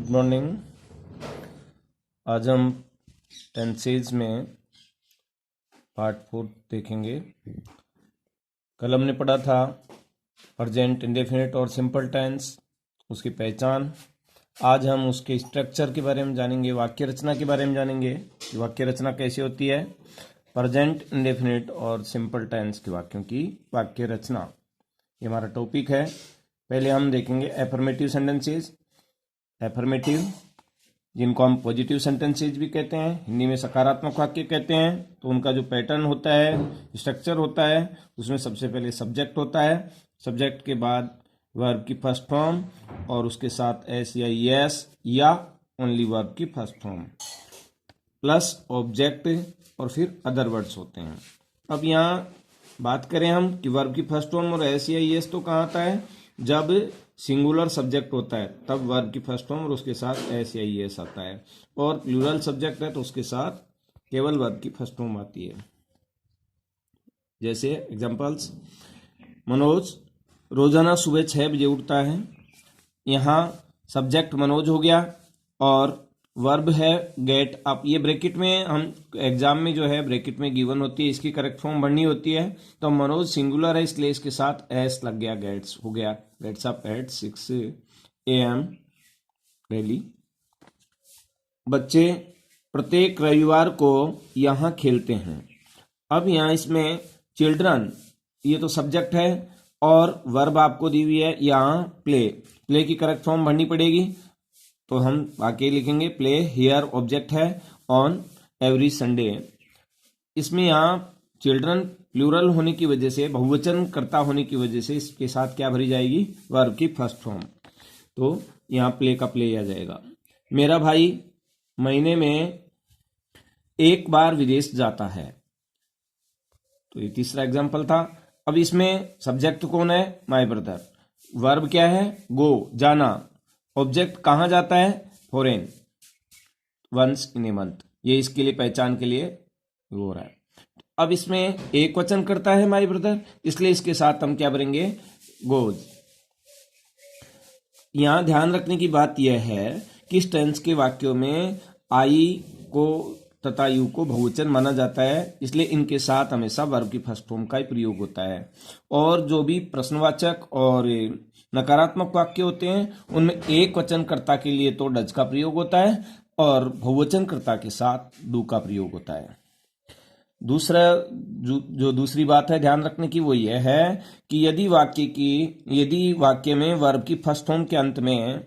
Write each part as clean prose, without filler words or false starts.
Good morning. आज हम tenses में पार्ट 4 देखेंगे। कल हमने पढ़ा था प्रेजेंट इंडेफिनिट और सिंपल टेंस, उसकी पहचान। आज हम उसके स्ट्रक्चर के बारे में जानेंगे, वाक्य रचना के बारे में जानेंगे कि वाक्य रचना कैसे होती है। प्रेजेंट इंडेफिनिट और सिंपल टेंस के वाक्यों की वाक्य रचना, ये हमारा टॉपिक है। पहले हम देखेंगे एफर्मेटिव सेंटेंसेज। एफर्मेटिव, जिनको हम पॉजिटिव सेंटेंसेज भी कहते हैं, हिंदी में सकारात्मक वाक्य कहते हैं। तो उनका जो पैटर्न होता है, स्ट्रक्चर होता है, उसमें सबसे पहले सब्जेक्ट होता है। सब्जेक्ट के बाद वर्ब की फर्स्ट फॉर्म और उसके साथ एस या यस या ओनली वर्ब की फर्स्ट फॉर्म प्लस ऑब्जेक्ट और फिर अदर वर्ड्स होते हैं। अब यहाँ बात करें हम कि वर्ब की फर्स्ट फॉर्म और एस या यस तो कहाँ आता है, जब सिंगुलर सब्जेक्ट होता है तब वर्ब की फर्स्ट फॉर्म और उसके साथ एस या एस आता है, और प्लूरल सब्जेक्ट है तो उसके साथ केवल वर्ब की फर्स्ट फॉर्म आती है। जैसे एग्जांपल्स, मनोज रोजाना सुबह 6 बजे उठता है। यहाँ सब्जेक्ट मनोज हो गया और वर्ब है गेट अप। ये ब्रैकेट में हम एग्जाम में जो है ब्रैकेट में गिवन होती है, इसकी करेक्ट फॉर्म भरनी होती है। तो मनोज सिंगुलर है इसलिए इसके साथ एस लग गया, गेट्स हो गया, gets up at 6 AM daily. बच्चे प्रत्येक रविवार को यहाँ खेलते हैं। अब यहाँ इसमें चिल्ड्रन, ये तो सब्जेक्ट है और वर्ब आपको दी हुई है यहाँ प्ले। प्ले की करेक्ट फॉर्म भरनी पड़ेगी, तो हम वाक्य लिखेंगे प्ले हियर ऑब्जेक्ट है ऑन एवरी संडे। इसमें यहाँ चिल्ड्रन प्लूरल होने की वजह से, बहुवचन कर्ता होने की वजह से इसके साथ क्या भरी जाएगी, वर्ब की फर्स्ट फॉर्म। तो यहाँ प्ले का प्ले आ जाएगा। मेरा भाई महीने में 1 बार विदेश जाता है। तो ये तीसरा एग्जाम्पल था। अब इसमें सब्जेक्ट कौन है, माय ब्रदर। वर्ब क्या है, गो, जाना। ऑब्जेक्ट कहाँ जाता है, foreign, once in a month. ये इसके लिए पहचान के लिए वो हो रहा है। अब इसमें एक वचन करता है माय ब्रदर, इसलिए इसके साथ हम क्या भरेंगे, गोज। यहां ध्यान रखने की बात यह है कि इस टेंस के वाक्यों में आई को तथा यू को बहुवचन माना जाता है, इसलिए इनके साथ हमेशा वर्ब की फर्स्ट फॉर्म का ही प्रयोग होता है। और जो भी प्रश्नवाचक और नकारात्मक वाक्य होते हैं उनमें एक वचनकर्ता के लिए तो डज का प्रयोग होता है और बहुवचनकर्ता के साथ डू का प्रयोग होता है। दूसरा जो दूसरी बात है ध्यान रखने की वो ये है कि यदि वाक्य में वर्ब की फर्स्ट फॉर्म के अंत में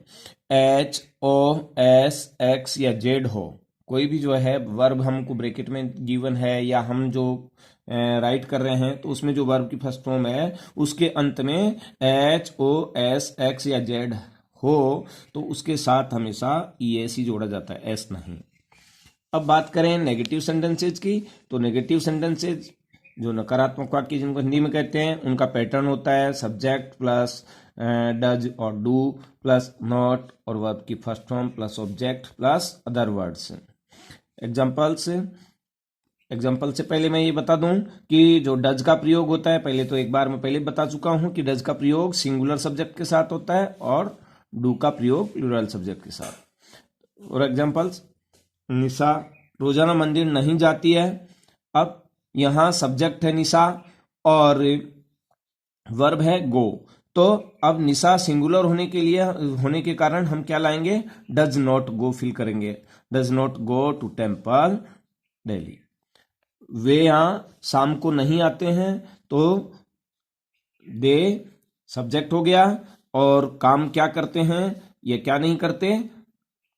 एच ओ एस एक्स या जेड हो, कोई भी जो है वर्ब हमको ब्रैकेट में गिवन है या हम जो राइट कर रहे हैं, तो उसमें जो वर्ब की फर्स्ट फॉर्म है उसके अंत में एच ओ एस एक्स या जेड हो, तो उसके साथ हमेशा ES ही जोड़ा जाता है, एस नहीं। अब बात करें नेगेटिव सेंटेंसेज की, तो नेगेटिव सेंटेंसेज जो नकारात्मक वाक्य जिनको हिंदी में कहते हैं, उनका पैटर्न होता है सब्जेक्ट प्लस डज और डू प्लस नॉट और वर्ब की first form plus object plus other words. Example से पहले मैं ये बता दूं कि जो डज का प्रयोग होता है, पहले तो एक बार मैं पहले बता चुका हूं कि डज का प्रयोग सिंगुलर सब्जेक्ट के साथ होता है और डू का प्रयोग प्लूरल सब्जेक्ट के साथ। और एग्जाम्पल्स, निशा रोजाना मंदिर नहीं जाती है। अब यहां सब्जेक्ट है निशा और वर्ब है गो, तो अब निशा सिंगुलर होने के कारण हम क्या लाएंगे, डज नॉट गो फिल करेंगे, does not go to temple daily. वे यहां शाम को नहीं आते हैं, तो दे सब्जेक्ट हो गया और काम क्या करते हैं, ये क्या नहीं करते,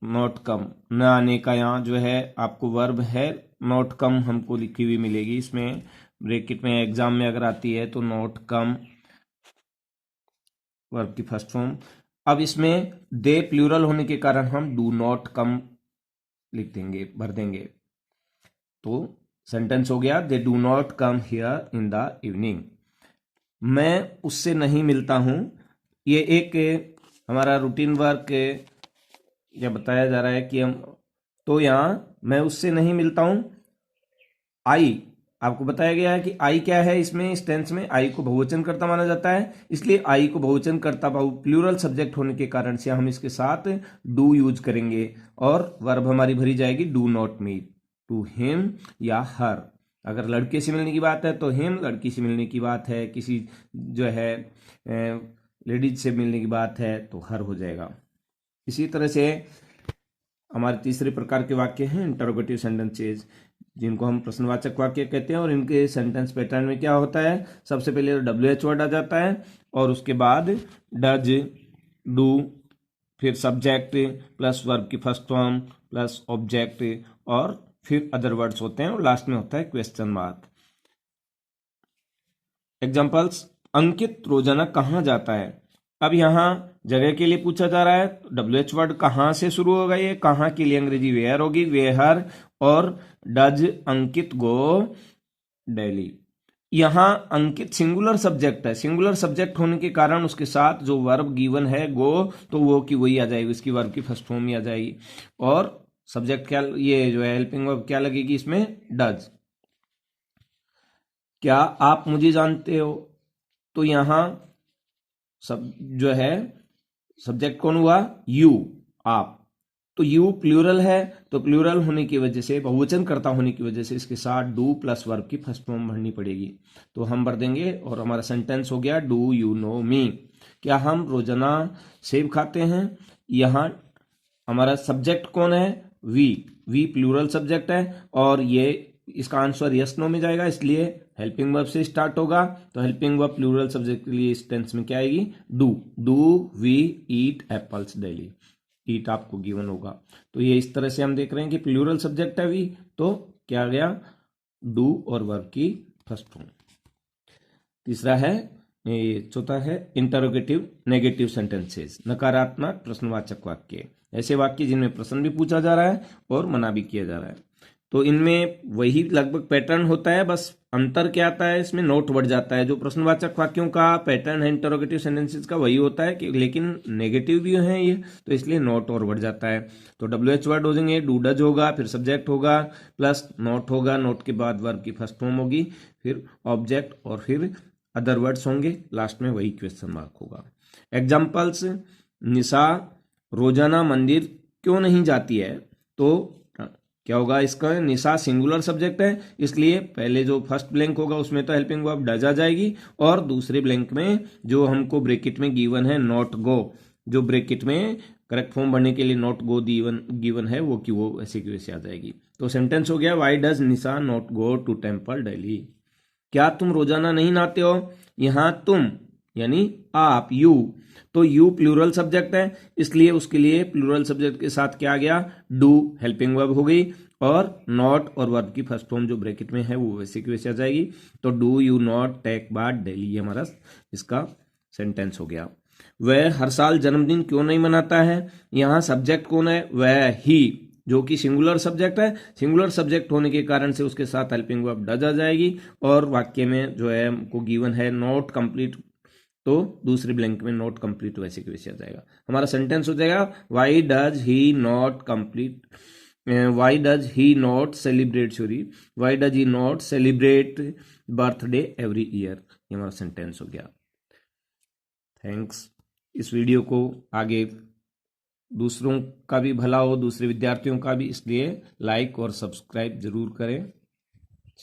नॉट कम। न आने का यहाँ जो है आपको वर्ब है नॉट कम हमको लिखी हुई मिलेगी, इसमें ब्रैकेट में एग्जाम में अगर आती है तो नॉट कम वर्ब की फर्स्ट फॉर्म। अब इसमें दे प्लूरल होने के कारण हम डू नॉट कम लिख देंगे, भर देंगे। तो सेंटेंस हो गया, they do not come here in the evening. मैं उससे नहीं मिलता हूं, ये एक हमारा रूटीन वर्क यह बताया जा रहा है कि हम, तो यहां मैं उससे नहीं मिलता हूं, आई आपको बताया गया है कि आई क्या है, इसमें इस टेंस में आई को बहुवचन कर्ता माना जाता है, इसलिए आई को बहुवचन कर्ता प्लूरल सब्जेक्ट होने के कारण से हम इसके साथ डू यूज करेंगे और वर्ब हमारी भरी जाएगी do not meet, to him या हर। अगर लड़के से मिलने की बात है तो हिम, लड़की से मिलने की बात है, किसी जो है लेडीज से मिलने की बात है तो हर हो जाएगा। इसी तरह से हमारे तीसरे प्रकार के वाक्य हैं इंटरोगेटिव सेंटेंसेज, जिनको हम प्रश्नवाचक वाक्य कहते हैं। और इनके सेंटेंस पैटर्न में क्या होता है, सबसे पहले WH वर्ड आ जाता है और उसके बाद डज, डू, फिर सब्जेक्ट प्लस वर्ब की फर्स्ट फॉर्म प्लस ऑब्जेक्ट और फिर अदर वर्ड्स होते हैं और लास्ट में होता है क्वेश्चन मार्क। एग्जाम्पल्स, अंकित रोजाना कहाँ जाता है। अब यहाँ जगह के लिए पूछा जा रहा है, WH वर्ड कहाँ से शुरू होगा, ये कहाँ के लिए अंग्रेजी वेयर होगी, वेयर, और डज अंकित गो डेली। यहाँ अंकित सिंगुलर सब्जेक्ट है, सिंगुलर सब्जेक्ट होने के कारण उसके साथ जो वर्ब गिवन है गो, तो वो की वही आ जाएगी, उसकी वर्ब की फर्स्ट फॉर्म ही आ जाएगी। और सब्जेक्ट क्या, ये जो है हेल्पिंग वर्ब क्या लगेगी इसमें, डज। क्या आप मुझे जानते हो, तो यहां सब जो है सब्जेक्ट कौन हुआ, यू, आप। तो यू प्लूरल है, तो प्लूरल होने की वजह से, बहुवचन कर्ता होने की वजह से इसके साथ डू प्लस वर्ब की फर्स्ट फॉर्म भरनी पड़ेगी। तो हम भर देंगे और हमारा सेंटेंस हो गया, डू यू नो मी। क्या हम रोजाना सेब खाते हैं। यहाँ हमारा सब्जेक्ट कौन है, वी प्लूरल सब्जेक्ट है और ये इसका आंसर यस नो में जाएगा, इसलिए हेल्पिंग वर्ब से स्टार्ट होगा। तो हेल्पिंग वर्ब प्लूरल सब्जेक्ट के लिए इस टेंस में क्या आएगी, do. Do we eat apples daily, eat आपको गिवन होगा। तो ये इस तरह से हम देख रहे हैं कि प्लूरल सब्जेक्ट है वी, तो क्या आ गया, डू और वर्ब की फर्स्ट फॉर्म। तीसरा है, चौथा है इंटरोगेटिव नेगेटिव सेंटेंसेस, नकारात्मक प्रश्नवाचक वाक्य, ऐसे वाक्य जिनमें प्रश्न भी पूछा जा रहा है और मना भी किया जा रहा है। तो इनमें वही लगभग पैटर्न होता है, बस अंतर क्या आता है, इसमें नोट बढ़ जाता है। जो प्रश्नवाचक वाक्यों का पैटर्न है इंटरोगेटिव सेंटेंसेस का वही होता है कि लेकिन नेगेटिव भी है ये, तो इसलिए नोट और बढ़ जाता है। तो WH वर्ड हो जाएंगे, डू डज होगा, फिर सब्जेक्ट होगा प्लस नोट होगा, नोट के बाद वर्ब की फर्स्ट फॉर्म होगी, फिर ऑब्जेक्ट और फिर अदर वर्ड्स होंगे, लास्ट में वही क्वेश्चन मार्क होगा। एग्जाम्पल्स, निशा रोजाना मंदिर क्यों नहीं जाती है। तो क्या होगा इसका, निशा सिंगुलर सब्जेक्ट है, इसलिए पहले जो फर्स्ट ब्लैंक होगा उसमें तो हेल्पिंग वर्ब डज आ जाएगी, और दूसरे ब्लैंक में जो हमको ब्रैकेट में गिवन है नॉट गो, जो ब्रैकेट में करेक्ट फॉर्म भरने के लिए नॉट गो गिवन है वो की वो ऐसे की वैसे आ जाएगी। तो सेंटेंस हो गया, why does Nisha not go to temple daily. क्या तुम रोजाना नहीं नहाते हो। यहाँ तुम यानी आप, यू, तो यू प्लूरल सब्जेक्ट है, इसलिए उसके लिए प्लूरल सब्जेक्ट के साथ क्या आ गया, डू हेल्पिंग वर्ब हो गई, और नॉट और वर्ब की फर्स्ट फॉर्म जो ब्रैकेट में है वो वैसे की वैसे आ जाएगी। तो do you not take bath daily, ये हमारा इसका सेंटेंस हो गया। वह हर साल जन्मदिन क्यों नहीं मनाता है। यहाँ सब्जेक्ट कौन है, वह ही, जो कि सिंगुलर सब्जेक्ट है, सिंगुलर सब्जेक्ट होने के कारण से उसके साथ हेल्पिंग वर्ब डज आ जाएगी, और वाक्य में जो है हमको गिवन है नॉट कंप्लीट, तो दूसरे ब्लैंक में नॉट कंप्लीट वैसे के वैसे आ जाएगा। हमारा सेंटेंस हो जाएगा, why does he not complete, why does he not celebrate, sorry, why does he not celebrate birthday every year, ये हमारा सेंटेंस हो गया। थैंक्स। इस वीडियो को आगे दूसरों का भी भला हो, दूसरे विद्यार्थियों का भी, इसलिए लाइक और सब्सक्राइब जरूर करें।